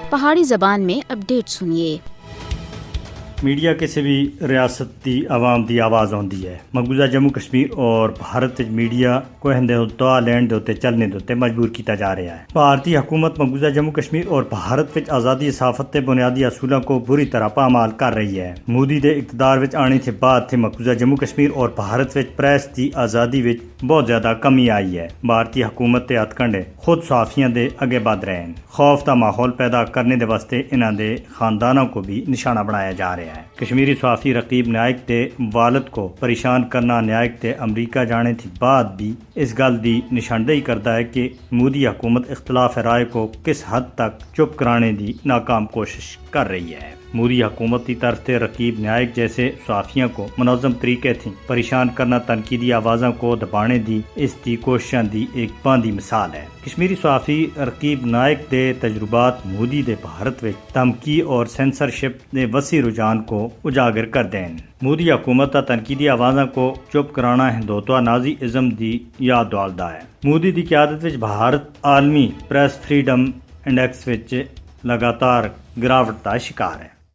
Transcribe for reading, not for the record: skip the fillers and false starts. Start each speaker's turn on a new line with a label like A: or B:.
A: پہاڑی زبان میں اپڈیٹ سنیے۔
B: میڈیا کسی بھی ریاست دی عوام دی آواز ہوندی ہے۔ مقبوضہ جموں کشمیر اور بھارت وچ میڈیا کو ہندوتوا لینڈ دے چلنے دے مجبور کیتا جا رہا ہے۔ بھارتی حکومت مقبوضہ جموں کشمیر اور بھارت وچ آزادی صحافت کے بنیادی اصولوں کو بری طرح پامال کر رہی ہے۔ مودی دے اقتدار وچ آنے کے بعد تھے مقبوضہ جموں کشمیر اور بھارت وچ پریس دی آزادی وچ بہت زیادہ کمی آئی ہے۔ بھارتی حکومت تے ہتھکنڈے خود صحافیاں دے اگے بڑھ رہے ہیں۔ خوف دا ماحول پیدا کرنے دے واسطے انہاں دے خاندانوں کو بھی نشانہ بنایا جا رہا ہے۔ کشمیری صحافی رقیب نائک دے والد کو پریشان کرنا نائک دے امریکہ جانے تھی بعد بھی اس گل دی نشاندہی کرتا ہے کہ مودی حکومت اختلاف رائے کو کس حد تک چپ کرانے دی ناکام کوشش کر رہی ہے۔ مودی حکومت کی طرف سے رقیب نائک جیسے صحافیوں کو منظم طریقے تھی پریشان کرنا تنقیدی آوازوں کو دبانے دی اس دی کوششاں دی ایک باندھی مثال ہے۔ کشمیری صحافی رقیب نائک دے تجربات مودی دے بھارت وچ دھمکی اور سینسرشپ دے وسیع رجحان کو اجاگر کر دیں۔ مودی حکومت کا تنقیدی آوازوں کو چپ کرانا ہندوتوا نازی ازم دی یاد دلدا ہے۔ مودی دی قیادت وچ بھارت عالمی پریس فریڈم انڈیکس وچ لگاتار گراوٹ کا شکار ہے۔